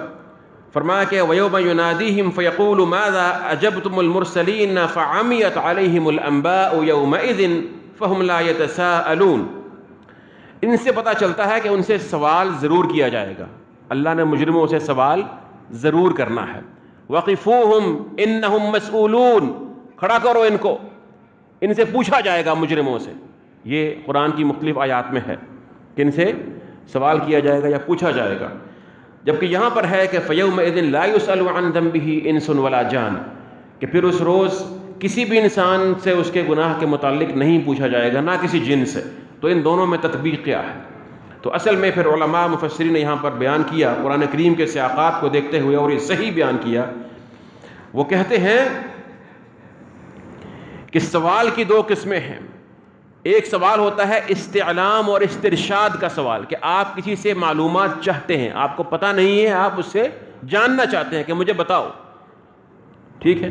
فرمایا کہ وَيَوْمَ يُنَادِيهِمْ فَيَقُولُ مَاذَا أَجَبْتُمُ الْمُرْسَلِينَ فَعَمِيَتْ عَلَيْهِمُ الْأَنْبَاءُ يَوْمَئِذٍ فَهُمْ لَا يَتَسَاءَلُونَ۔ ان سے پتہ چلتا ہے کہ ان سے سوال ضرور کیا جائے گا، اللہ نے مجرموں سے سوال ضرور کرنا ہے۔ وَقِفُوهُمْ إِنَّهُمْ مَسْئُولُونَ، کھڑا کرو ان کو، ان سے پوچھا جائے گا مجرموں سے۔ یہ قرآن کی مختلف آیات میں ہے کہ ان سے سوال کیا جائے گا یا پوچھا جائے گا. جبکہ یہاں پر ہے کہ فَيَوْمَئِذٍ لَا يُسْأَلُ عَنْ ذَنبِهِ إِنسٌ وَلَا جَانٌ، کہ پھر اس روز کسی بھی انسان سے اس کے گناہ کے متعلق نہیں پوچھا جائے گا، نہ کسی جن سے. تو ان دونوں میں تطبیق کیا ہے؟ تو اصل میں پھر علماء مفسرین نے یہاں پر بیان کیا قرآن کریم کے سیاقات کو دیکھتے ہوئے، اور یہ صحیح بیان کیا. وہ کہتے ہیں کہ سوال کی دو قسمیں ہیں. ایک سوال ہوتا ہے استعلام اور استرشاد کا سوال، کہ آپ کسی سے معلومات چاہتے ہیں، آپ کو پتہ نہیں ہے، آپ اس سے جاننا چاہتے ہیں کہ مجھے بتاؤ، ٹھیک ہے.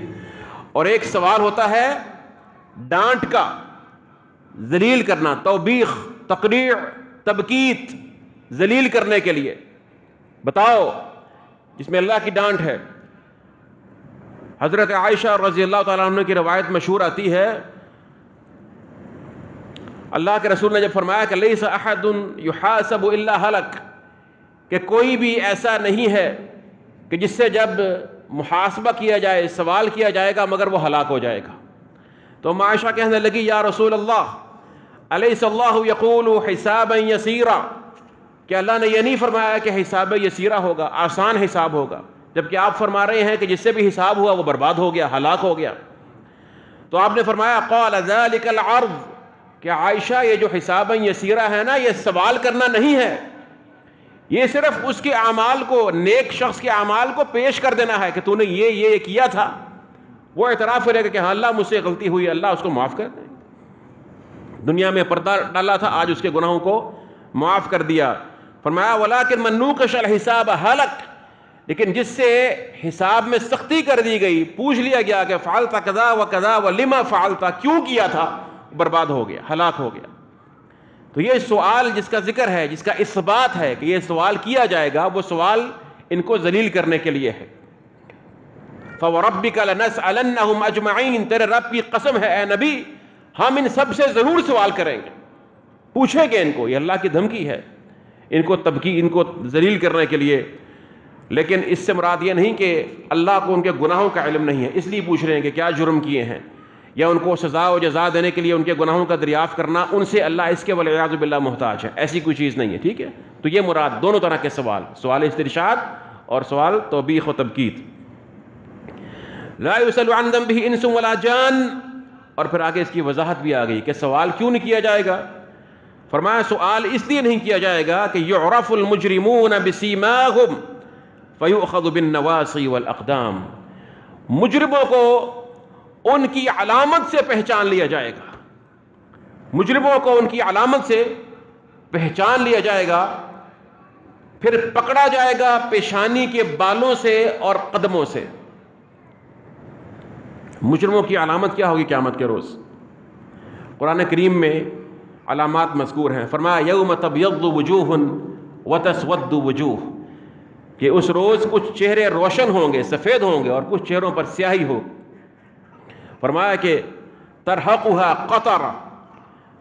اور ایک سوال ہوتا ہے ڈانٹ کا، ذلیل کرنا، توبیخ، تقریع، تبکیت، ذلیل کرنے کے لیے بتاؤ، جس میں اللہ کی ڈانٹ ہے. حضرت عائشہ رضی اللہ تعالیٰ عنہ کی روایت مشہور آتی ہے، اللہ کے رسول نے جب فرمایا کہ لیس احد یحاسب الا ہلک، کہ کوئی بھی ایسا نہیں ہے کہ جس سے جب محاسبہ کیا جائے، سوال کیا جائے گا، مگر وہ ہلاک ہو جائے گا. تو عائشہ کہنے لگی یا رسول اللہ الیس اللہ یقول حسابا یسیرا، کہ اللہ نے یہ نہیں فرمایا کہ حساب یسیرا ہوگا، آسان حساب ہوگا، جبکہ آپ فرما رہے ہیں کہ جس سے بھی حساب ہوا وہ برباد ہو گیا، ہلاک ہو گیا. تو آپ نے فرمایا قال ذلک العرض، کہ عائشہ یہ جو حسابا یسیرا ہے نا، یہ سوال کرنا نہیں ہے، یہ صرف اس کے اعمال کو، نیک شخص کے اعمال کو پیش کر دینا ہے کہ تو نے یہ کیا تھا. وہ اعتراف کرے گا کہ ہاں اللہ مجھ سے غلطی ہوئی، اللہ اس کو معاف کر دے. دنیا میں پردہ ڈالا تھا، آج اس کے گناہوں کو معاف کر دیا. فرمایا ولکن من نوقش الحساب ہلک، لیکن جس سے حساب میں سختی کر دی گئی، پوچھ لیا گیا کہ فعلت کذا و کذا ولما فعلت، کیوں کیا تھا، برباد ہو گیا، ہلاک ہو گیا. تو یہ سوال جس کا ذکر ہے، جس کا اثبات ہے کہ یہ سوال کیا جائے گا، وہ سوال ان کو ذلیل کرنے کے لیے ہے. فَوَرَبِّكَ لَنَسْأَلَنَّهُمْ أَجْمَعِينَ، تیرے رب کی قسم ہے اے نبی، ہم ان سب سے ضرور سوال کریں گے، پوچھیں گے ان کو. یہ اللہ کی دھمکی ہے ان کو ان کو ذلیل کرنے کے لیے. لیکن اس سے مراد یہ نہیں کہ اللہ کو ان کے گناہوں کا علم نہیں ہے، اس لیے پوچھ رہے ہیں کہ کیا جرم کیے ہیں، یا ان کو سزا و جزا دینے کے لیے ان کے گناہوں کا دریافت کرنا، ان سے اللہ اس کے والعیاذ باللہ محتاج ہے، ایسی کوئی چیز نہیں ہے. ٹھیک ہے، تو یہ مراد دونوں طرح کے سوال، سوال استرشاد اور سوال توبیخ و تبکیت. لا یسأل عن ذنبہ انس ولا جان، اور پھر آگے اس کی وضاحت بھی آ گئی کہ سوال کیوں نہیں کیا جائے گا. فرمایا سوال اس لیے نہیں کیا جائے گا کہ یعرف المجرمون بسیماہم فیؤخذ بالنواصی والاقدام، مجرموں کو ان کی علامت سے پہچان لیا جائے گا، مجرموں کو ان کی علامت سے پہچان لیا جائے گا، پھر پکڑا جائے گا پیشانی کے بالوں سے اور قدموں سے. مجرموں کی علامت کیا ہوگی قیامت کے روز؟ قرآن کریم میں علامات مذکور ہیں. فرمایا یوم تبیض وجوہ وتسود وجوہ، کہ اس روز کچھ چہرے روشن ہوں گے، سفید ہوں گے، اور کچھ چہروں پر سیاہی ہو. فرمایا کہ ترحقها قطر،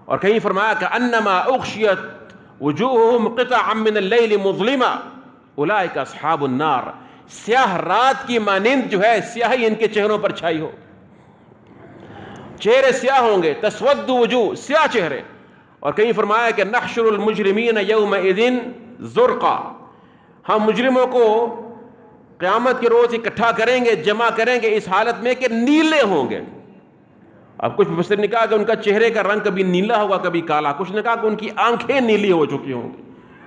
اور کہیں فرمایا کہ انما اغشیت وجوہہم قطعا من اللیل مظلما اولئک اصحاب النار، سیاہ رات کی مانند جو ہے سیاہی ان کے چہروں پر چھائی ہو، چہرے سیاہ ہوں گے. تسود وجوہ، سیاہ چہرے. اور کہیں فرمایا کہ نحشر المجرمین یومئذ زرقا، ہم مجرموں کو قیامت کے روز اکٹھا کریں گے، جمع کریں گے اس حالت میں کہ نیلے ہوں گے. اب کچھ مفسر نے کہا کہ ان کا چہرے کا رنگ کبھی نیلا ہوگا کبھی کالا، کچھ نے کہا کہ ان کی آنکھیں نیلی ہو چکی ہوں گی.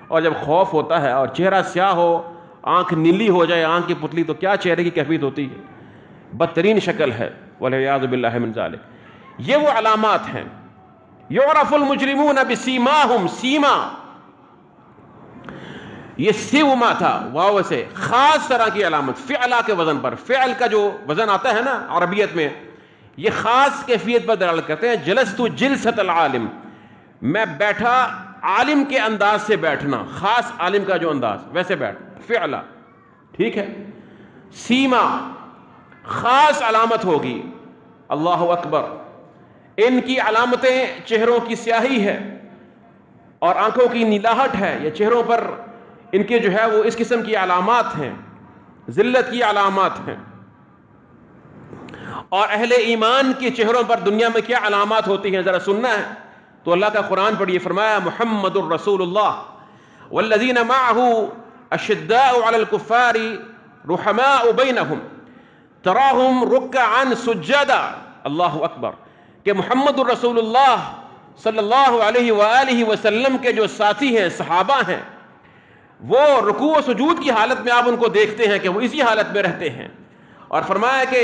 اور جب خوف ہوتا ہے اور چہرہ سیاہ ہو، آنکھ نیلی ہو جائے، آنکھ کی پتلی، تو کیا چہرے کی کیفیت ہوتی ہے، بدترین شکل ہے، والعیاذ باللہ من ذالک. یہ وہ علامات ہیں. یعرف المجرمون بسیماہم، سیما یہ سیوما تھا واو سے، خاص طرح کی علامت، فعلا کے وزن پر. فعل کا جو وزن آتا ہے نا عربیت میں، یہ خاص کیفیت پر دلالت کرتے ہیں. جلست جلست العالم، میں بیٹھا عالم کے انداز سے بیٹھنا، خاص عالم کا جو انداز ویسے بیٹھ، فعلا. ٹھیک ہے. سیما خاص علامت ہوگی. اللہ اکبر. ان کی علامتیں چہروں کی سیاہی ہے اور آنکھوں کی نیلاہٹ ہے. یہ چہروں پر ان کے جو ہے وہ اس قسم کی علامات ہیں، ذلت کی علامات ہیں. اور اہل ایمان کے چہروں پر دنیا میں کیا علامات ہوتی ہیں ذرا سننا ہے تو اللہ کا قرآن پڑھیے. فرمایا محمد الرسول اللہ والذین معہ اشداء علی الکفار رحماء بینہم تراہم رکعا سجدا. اللہ اکبر. کہ محمد الرسول اللہ صلی اللہ علیہ وآلہ وسلم کے جو ساتھی ہیں، صحابہ ہیں، وہ رکوع و سجود کی حالت میں آپ ان کو دیکھتے ہیں کہ وہ اسی حالت میں رہتے ہیں. اور فرمایا کہ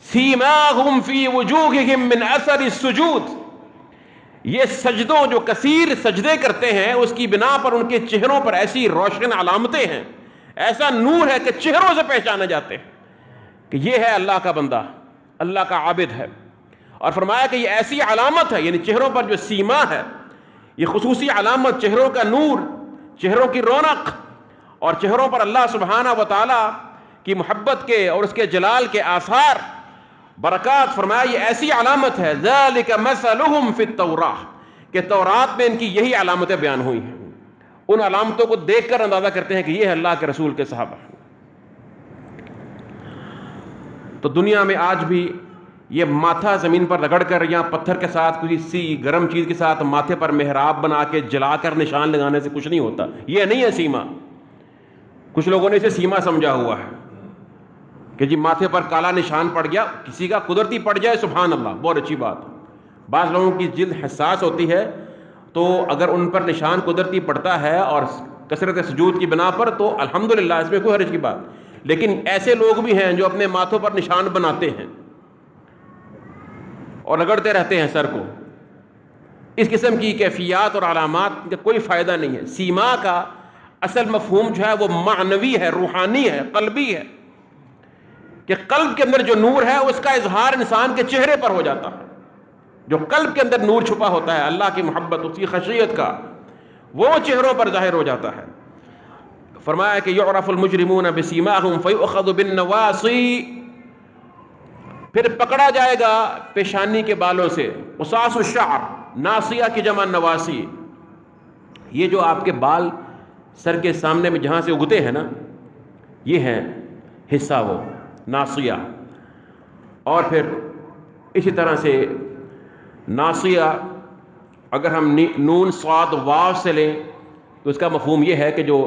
سیماہم فی وجوہہم من اثر السجود، یہ سجدوں جو کثیر سجدے کرتے ہیں اس کی بنا پر ان کے چہروں پر ایسی روشن علامتیں ہیں، ایسا نور ہے کہ چہروں سے پہچانے جاتے ہیں کہ یہ ہے اللہ کا بندہ، اللہ کا عابد ہے. اور فرمایا کہ یہ ایسی علامت ہے، یعنی چہروں پر جو سیما ہے، یہ خصوصی علامت، چہروں کا نور، چہروں کی رونق اور چہروں پر اللہ سبحانہ و تعالی کی محبت کے اور اس کے جلال کے آثار، برکات. فرمایا یہ ایسی علامت ہے ذالک مثلہم فی التوراۃ، کہ تورات میں ان کی یہی علامتیں بیان ہوئی ہیں. ان علامتوں کو دیکھ کر اندازہ کرتے ہیں کہ یہ ہے اللہ کے رسول کے صحابہ. تو دنیا میں آج بھی یہ ماتھا زمین پر رگڑ کر یا پتھر کے ساتھ کسی گرم چیز کے ساتھ ماتھے پر محراب بنا کے جلا کر نشان لگانے سے کچھ نہیں ہوتا. یہ نہیں ہے سیما. کچھ لوگوں نے اسے سیما سمجھا ہوا ہے کہ جی ماتھے پر کالا نشان پڑ گیا، کسی کا قدرتی پڑ جائے سبحان اللہ، بہت اچھی بات. بعض لوگوں کی جلد حساس ہوتی ہے تو اگر ان پر نشان قدرتی پڑتا ہے اور کثرت سجود کی بنا پر تو الحمدللہ، اس میں کوئی حرج کی بات. لیکن ایسے لوگ بھی ہیں جو اپنے ماتھوں پر نشان بناتے ہیں اور رگڑتے رہتے ہیں سر کو. اس قسم کی کیفیات اور علامات کا کوئی فائدہ نہیں ہے. سیما کا اصل مفہوم جو ہے وہ معنوی ہے، روحانی ہے، قلبی ہے، کہ قلب کے اندر جو نور ہے اس کا اظہار انسان کے چہرے پر ہو جاتا ہے. جو قلب کے اندر نور چھپا ہوتا ہے اللہ کی محبت، اس کی خشیت کا، وہ چہروں پر ظاہر ہو جاتا ہے. فرمایا کہ یعرف المجرمون بسیماہم فیؤخذ بالنواصی، پھر پکڑا جائے گا پیشانی کے بالوں سے. قصاص الشعر، ناصیہ کی جمع نواسی. یہ جو آپ کے بال سر کے سامنے میں جہاں سے اگتے ہیں نا، یہ ہے حصہ وہ ناصیہ. اور پھر اسی طرح سے ناصیہ اگر ہم نون صاد واو سے لیں تو اس کا مفہوم یہ ہے کہ جو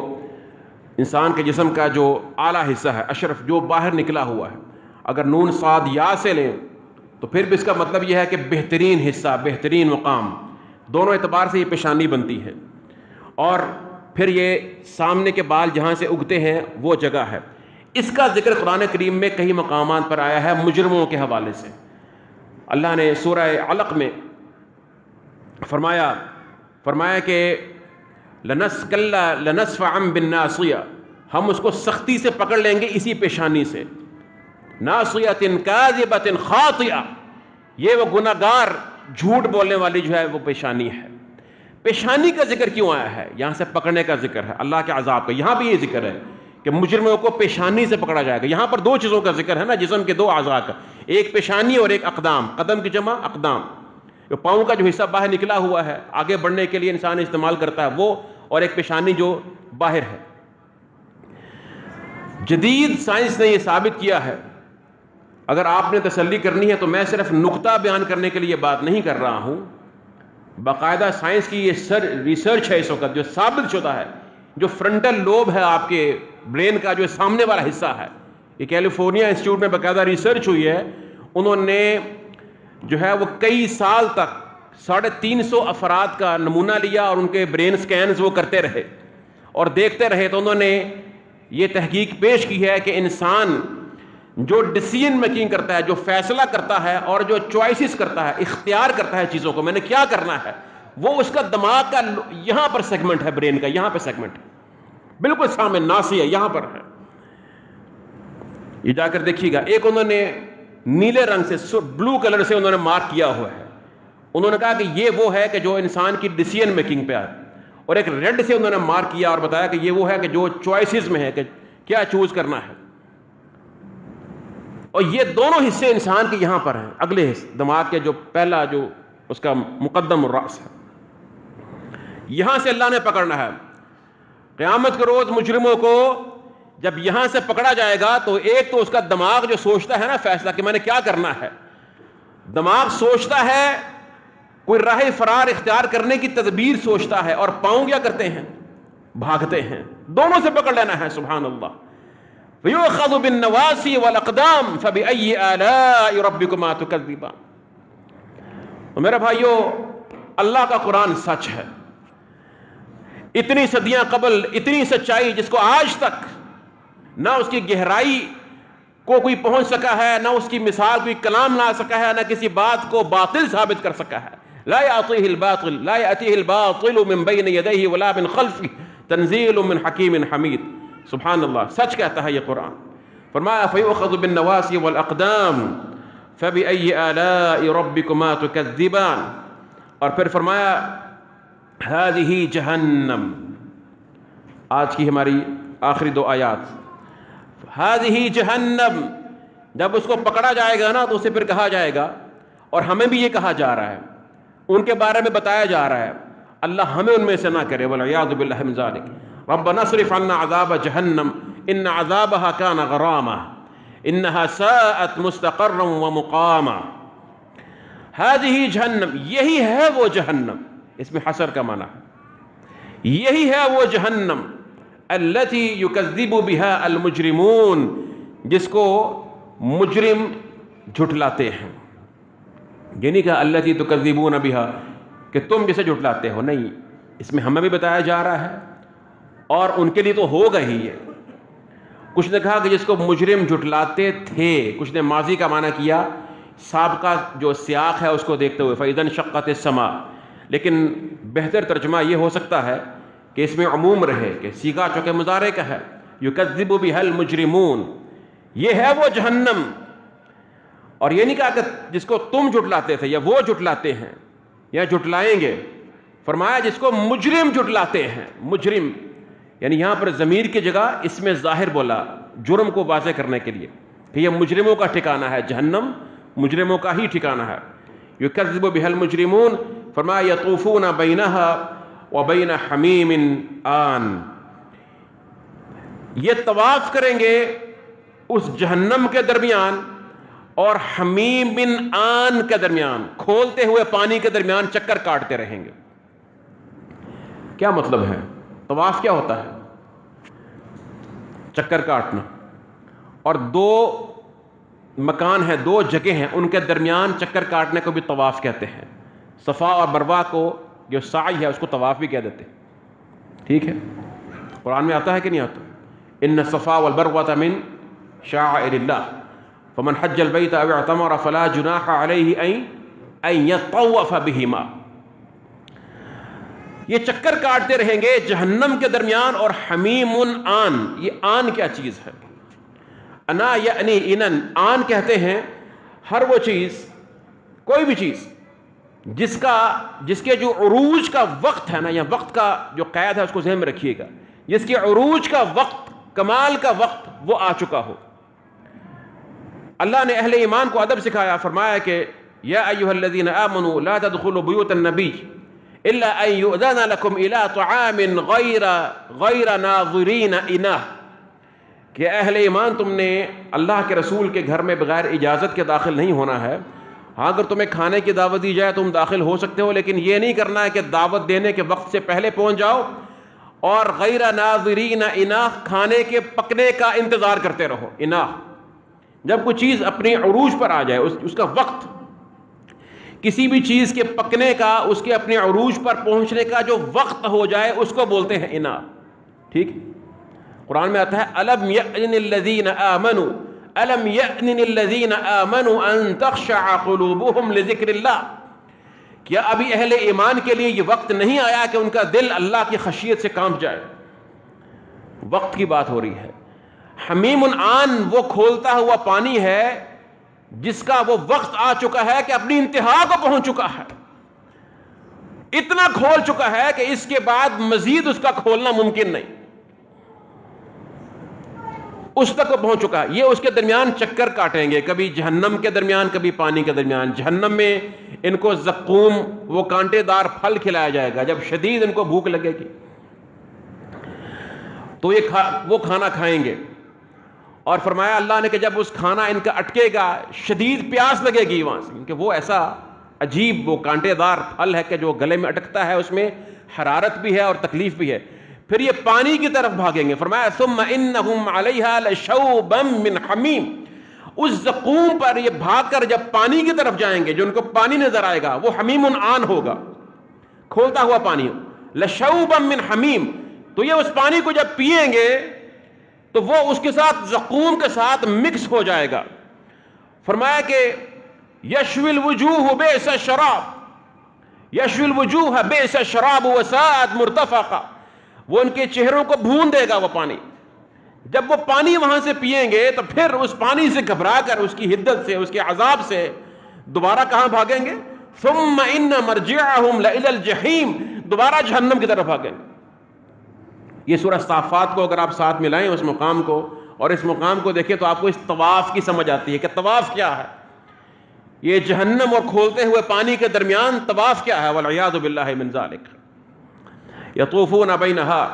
انسان کے جسم کا جو اعلیٰ حصہ ہے، اشرف، جو باہر نکلا ہوا ہے. اگر نون صاد یا سے لیں تو پھر بھی اس کا مطلب یہ ہے کہ بہترین حصہ، بہترین مقام. دونوں اعتبار سے یہ پیشانی بنتی ہے. اور پھر یہ سامنے کے بال جہاں سے اگتے ہیں وہ جگہ ہے. اس کا ذکر قرآن کریم میں کئی مقامات پر آیا ہے مجرموں کے حوالے سے. اللہ نے سورہ علق میں فرمایا کہ لنصفعا بالناصیہ، ہم اس کو سختی سے پکڑ لیں گے اسی پیشانی سے. ناصیۃ کاذبۃ خاطئہ، یہ وہ گناہگار جھوٹ بولنے والی جو ہے وہ پیشانی ہے. پیشانی کا ذکر کیوں آیا ہے؟ یہاں سے پکڑنے کا ذکر ہے، اللہ کے عذاب کا. یہاں بھی یہ ذکر ہے کہ مجرموں کو پیشانی سے پکڑا جائے گا. یہاں پر دو چیزوں کا ذکر ہے نا، جسم کے دو اعضاء کا، ایک پیشانی اور ایک اقدام. قدم کی جمع اقدام، جو پاؤں کا جو حصہ باہر نکلا ہوا ہے آگے بڑھنے کے لیے انسان استعمال کرتا ہے وہ، اور ایک پیشانی جو باہر ہے. جدید سائنس نے یہ ثابت کیا ہے. اگر آپ نے تسلی کرنی ہے تو میں صرف نقطہ بیان کرنے کے لیے بات نہیں کر رہا ہوں، باقاعدہ سائنس کی یہ ریسرچ ہے اس وقت جو ثابت شدہ ہے. جو فرنٹل لوب ہے آپ کے برین کا، جو سامنے والا حصہ ہے، یہ کیلیفورنیا انسٹیٹیوٹ میں باقاعدہ ریسرچ ہوئی ہے. انہوں نے جو ہے وہ کئی سال تک 350 افراد کا نمونہ لیا اور ان کے برین سکینز وہ کرتے رہے اور دیکھتے رہے. تو انہوں نے یہ تحقیق پیش کی ہے کہ انسان جو ڈیسیژن میکنگ کرتا ہے، جو فیصلہ کرتا ہے اور جو چوائسز کرتا ہے، اختیار کرتا ہے چیزوں کو، میں نے کیا کرنا ہے، وہ اس کا دماغ کا یہاں پر سیگمنٹ ہے، برین کا یہاں پہ سیگمنٹ ہے، بالکل سامنے ناصیہ یہاں پر ہے. یہ جا کر دیکھیے گا. ایک انہوں نے نیلے رنگ سے، بلو کلر سے انہوں نے مارک کیا ہوا ہے. انہوں نے کہا کہ یہ وہ ہے کہ جو انسان کی ڈیسیژن میکنگ پہ آئے، اور ایک ریڈ سے انہوں نے مارک کیا اور بتایا کہ یہ وہ ہے کہ جو چوائسز میں ہے کہ کیا چوز کرنا ہے. اور یہ دونوں حصے انسان کے یہاں پر ہیں، اگلے حصے دماغ کے جو پہلا جو اس کا مقدم الرأس ہے، یہاں سے اللہ نے پکڑنا ہے. قیامت کے روز مجرموں کو جب یہاں سے پکڑا جائے گا تو ایک تو اس کا دماغ جو سوچتا ہے نا فیصلہ کہ میں نے کیا کرنا ہے، دماغ سوچتا ہے، کوئی راہ فرار اختیار کرنے کی تدبیر سوچتا ہے. اور پاؤں کیا کرتے ہیں؟ بھاگتے ہیں، دونوں سے پکڑ لینا ہے. سبحان اللہ. فَيُؤْخَذُ بِالنَّوَاصِي وَالْأَقْدَامِ فَبِأَيِّ آلَاءِ رَبِّكُمَا تُكَذِّبَانِ. تو میرے بھائیو، اللہ کا قرآن سچ ہے. اتنی صدیاں قبل اتنی سچائی جس کو آج تک نہ اس کی گہرائی کو کوئی پہنچ سکا ہے، نہ اس کی مثال کوئی کلام لا سکا ہے، نہ کسی بات کو باطل ثابت کر سکا ہے. لا يأتيه الباطل من بين يديه ولا من خلفه تنزيل من حكيم حميد. سبحان اللہ، سچ کہتا ہے یہ قرآن. فرمایا فَيُؤْخَذُ بِالنَّوَاصِي وَالْأَقْدَامِ فَبِأَيِّ آلَاءِ رَبِّكُمَا تُكَذِّبَانِ. اور پھر فرمایا هذه جہنم، آج کی ہماری آخری دو آیات. هذه جہنم، جب اس کو پکڑا جائے گا نا تو اسے پھر کہا جائے گا، اور ہمیں بھی یہ کہا جا رہا ہے، ان کے بارے میں بتایا جا رہا ہے، اللہ ہمیں ان میں سے نہ کرے. والعیاذ باللہ من ذلک. ربنا اصرف عنا عذاب جہنم ان عذابها كان غراما انها ساءت مستقرا ومقاما. هذه جہنم، یہی ہے وہ جہنم، اس میں حصر کا معنی ہے، یہی ہے وہ جہنم التي يكذب بها المجرمون، جس کو مجرم جھٹلاتے ہیں. یہ نہیں کہا التي تكذبون بها کہ تم جسے جھٹلاتے ہو، نہیں، اس میں ہمیں بھی بتایا جا رہا ہے اور ان کے لیے تو ہوگا ہی. ہے کچھ نے کہا کہ جس کو مجرم جھٹلاتے تھے، کچھ نے ماضی کا معنی کیا سابقہ جو سیاق ہے اس کو دیکھتے ہوئے فَإِذَا انشَقَّتِ السَّمَاءُ. لیکن بہتر ترجمہ یہ ہو سکتا ہے کہ اس میں عموم رہے، کہ صیغہ چونکہ مضارع کا ہے، یکذب بها المجرمون، یہ ہے وہ جہنم. اور یہ نہیں کہا کہ جس کو تم جھٹلاتے تھے یا وہ جھٹلاتے ہیں یا جھٹلائیں گے، فرمایا جس کو مجرم جھٹلاتے ہیں. مجرم یعنی یہاں پر ضمیر کی جگہ اس میں ظاہر بولا جرم کو واضح کرنے کے لیے کہ یہ مجرموں کا ٹھکانہ ہے، جہنم مجرموں کا ہی ٹھکانہ ہے. یکذب بها المجرمون. فرمایا یطوفون بینها وبین حمیم آن، یہ طواف کریں گے اس جہنم کے درمیان اور حمیم بن آن کے درمیان، کھولتے ہوئے پانی کے درمیان چکر کاٹتے رہیں گے. کیا مطلب ہے؟ طواف کیا ہوتا ہے؟ چکر کاٹنا. اور دو مکان ہیں، دو جگہ ہیں، ان کے درمیان چکر کاٹنے کو بھی طواف کہتے ہیں. صفا اور مروہ کو جو سعی ہے اس کو طواف بھی کہہ دیتے ہیں. ٹھیک ہے، قرآن میں آتا ہے کہ نہیں آتا؟ ان الصفا والمروۃ من شعائر اللہ فمن حج البیت او اعتمر فلا جناح علیہ ان یطوف بہما. یہ چکر کاٹتے رہیں گے جہنم کے درمیان اور حمیم آن. یہ آن کیا چیز ہے؟ انا یعنی انن. آن کہتے ہیں ہر وہ چیز، کوئی بھی چیز جس کے جو عروج کا وقت ہے نا، یا وقت کا جو قید ہے اس کو ذہن میں رکھیے گا، جس کے عروج کا وقت، کمال کا وقت وہ آ چکا ہو. اللہ نے اہل ایمان کو ادب سکھایا، فرمایا کہ یا ایھا الذین آمنوا لا تدخلوا بیوت النبی الا ان یؤذن لکم الی طعام غیر ناظرین اناہ، کہ اہل ایمان تم نے اللہ کے رسول کے گھر میں بغیر اجازت کے داخل نہیں ہونا ہے. ہاں اگر تمہیں کھانے کی دعوت دی جائے تم داخل ہو سکتے ہو، لیکن یہ نہیں کرنا ہے کہ دعوت دینے کے وقت سے پہلے پہنچ جاؤ اور غیر ناظرین اناہ، کھانے کے پکنے کا انتظار کرتے رہو. اناہ جب کوئی چیز اپنی عروج پر آ جائے، اس کا وقت، کسی بھی چیز کے پکنے کا، اس کے اپنے عروج پر پہنچنے کا جو وقت ہو جائے اس کو بولتے ہیں اناہ. ٹھیک، قرآن میں آتا ہے الم یأن الذین آمنوا الم یأن الذین آمنوا ان تخشع قلوبهم لذکر اللہ. کیا ابھی اہل ایمان کے لیے یہ وقت نہیں آیا کہ ان کا دل اللہ کی خشیت سے کانپ جائے؟ وقت کی بات ہو رہی ہے. حمیم آن وہ کھولتا ہوا پانی ہے جس کا وہ وقت آ چکا ہے کہ اپنی انتہا کو پہنچ چکا ہے، اتنا کھول چکا ہے کہ اس کے بعد مزید اس کا کھولنا ممکن نہیں، اس تک وہ پہنچ چکا ہے. یہ اس کے درمیان چکر کاٹیں گے، کبھی جہنم کے درمیان کبھی پانی کے درمیان. جہنم میں ان کو زقوم، وہ کانٹے دار پھل کھلایا جائے گا. جب شدید ان کو بھوک لگے گی تو وہ کھانا کھائیں گے. اور فرمایا اللہ نے کہ جب اس کھانا ان کا اٹکے گا، شدید پیاس لگے گی وہاں سے، کیونکہ وہ ایسا عجیب وہ کانٹے دار پھل ہے کہ جو گلے میں اٹکتا ہے، اس میں حرارت بھی ہے اور تکلیف بھی ہے. پھر یہ پانی کی طرف بھاگیں گے. فرمایا ثم انہم علیہا لشوبا من حمیم. اس زقوم پر یہ بھاگ کر جب پانی کی طرف جائیں گے, جو ان کو پانی نظر آئے گا وہ حمیم آن ہوگا, کھولتا ہوا پانی. لشوبا من حمیم, تو یہ اس پانی کو جب پئیں گے تو وہ اس کے ساتھ زقوم کے ساتھ مکس ہو جائے گا. فرمایا کہ یشوی الوجوہ بئس الشراب, یشوی الوجوہ بئس الشراب وساءت مرتفقا, وہ ان کے چہروں کو بھون دے گا وہ پانی. جب وہ پانی وہاں سے پئیں گے تو پھر اس پانی سے گھبرا کر, اس کی حدت سے, اس کے عذاب سے دوبارہ کہاں بھاگیں گے؟ ثم ان مرجعہم لإلی الجحیم, دوبارہ جہنم کی طرف بھاگیں گے. یہ سورہ صافات کو اگر آپ ساتھ ملائیں اس مقام کو اور اس مقام کو دیکھیں تو آپ کو اس طواف کی سمجھ آتی ہے کہ طواف کیا ہے. یہ جہنم اور کھولتے ہوئے پانی کے درمیان طواف کیا ہے؟ والعیاذ باللہ من ذالک. یطوفون بینہا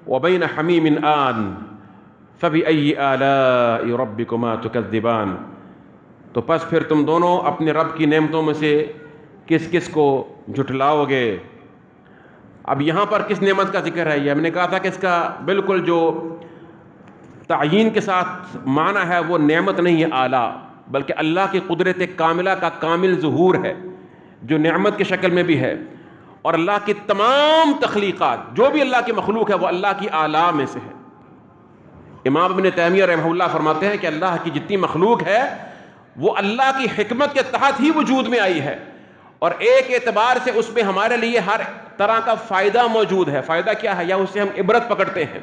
وبین حمیم آن فبأی آلاء ربکما تکذبان. تو پس پھر تم دونوں اپنے رب کی نعمتوں میں سے کس کس کو جھٹلاؤ گے؟ اب یہاں پر کس نعمت کا ذکر ہے؟ یہ ہم نے کہا تھا کہ اس کا بالکل جو تعیین کے ساتھ معنی ہے وہ نعمت نہیں ہے اعلیٰ, بلکہ اللہ کی قدرت کاملہ کا کامل ظہور ہے جو نعمت کی شکل میں بھی ہے. اور اللہ کی تمام تخلیقات, جو بھی اللہ کی مخلوق ہے, وہ اللہ کی اعلیٰ میں سے ہے. امام ابن تیمیہ رحمہ اللہ فرماتے ہیں کہ اللہ کی جتنی مخلوق ہے وہ اللہ کی حکمت کے تحت ہی وجود میں آئی ہے, اور ایک اعتبار سے اس میں ہمارے لیے ہر طرح کا فائدہ موجود ہے. فائدہ کیا ہے؟ یا اس سے ہم عبرت پکڑتے ہیں.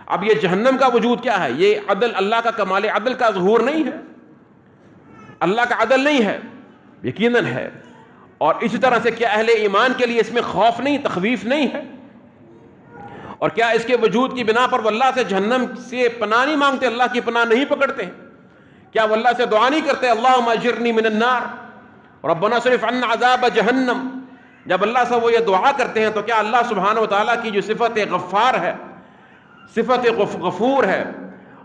اب یہ جہنم کا وجود کیا ہے؟ یہ عدل, اللہ کا کمال عدل کا ظہور نہیں ہے, اللہ کا عدل نہیں ہے, یقیناً ہے. اور اسی طرح سے کیا اہل ایمان کے لیے اس میں خوف نہیں, تخویف نہیں ہے؟ اور کیا اس کے وجود کی بنا پر وہ اللہ سے جہنم سے پناہ نہیں مانگتے, اللہ کی پناہ نہیں پکڑتے ہیں؟ کیا وہ اللہ سے دعا نہیں کرتے اللہم اجرنی من النار ربنا صرف عنا عذاب جہنم؟ جب اللہ سے وہ یہ دعا کرتے ہیں تو کیا اللہ سبحانہ و تعالیٰ کی جو صفت غفار ہے, صفت غفور ہے,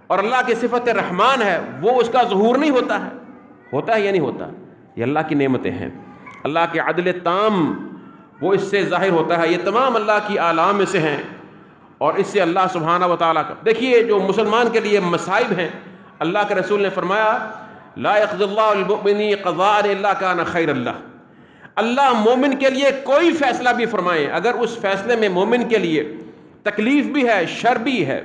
اور اللہ کی صفت رحمان ہے, وہ اس کا ظہور نہیں ہوتا ہے؟ ہوتا ہے یا نہیں ہوتا؟ یہ اللہ کی نعمتیں ہیں, اللہ کے عدل تام وہ اس سے ظاہر ہوتا ہے. یہ تمام اللہ کی آلاء میں سے ہیں, اور اس سے اللہ سبحانہ و تعالیٰ کا دیکھیے جو مسلمان کے لیے مصائب ہیں, اللہ کے رسول نے فرمایا لا يقضي اللہ المؤمن قضاء الا كان خیر اللہ. اللہ مومن کے لیے کوئی فیصلہ بھی فرمائے, اگر اس فیصلے میں مومن کے لیے تکلیف بھی ہے, شر بھی ہے,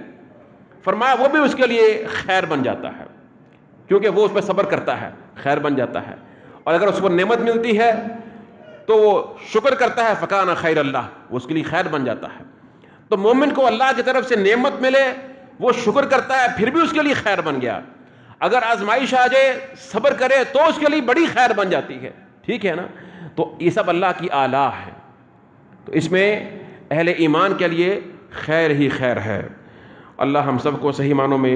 فرمایا وہ بھی اس کے لیے خیر بن جاتا ہے, کیونکہ وہ اس پہ صبر کرتا ہے, خیر بن جاتا ہے. اور اگر اس کو نعمت ملتی ہے تو وہ شکر کرتا ہے, فکان خیر اللہ, وہ اس کے لیے خیر بن جاتا ہے. تو مومن کو اللہ کی طرف سے نعمت ملے, وہ شکر کرتا ہے, پھر بھی اس کے لیے خیر بن گیا. اگر آزمائش آ جائے, صبر کرے, تو اس کے لیے بڑی خیر بن جاتی ہے. ٹھیک ہے نا؟ تو یہ سب اللہ کی آلاء ہے, تو اس میں اہل ایمان کے لیے خیر ہی خیر ہے. اللہ ہم سب کو صحیح معنوں میں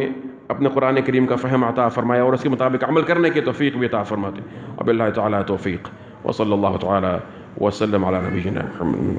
اپنے قرآن کریم کا فہم عطا فرمائے اور اس کے مطابق عمل کرنے کی توفیق بھی عطا فرماتے. اب اللہ تعالیٰ توفیق, وصلی اللہ تعالیٰ وسلم علی نبینا محمد.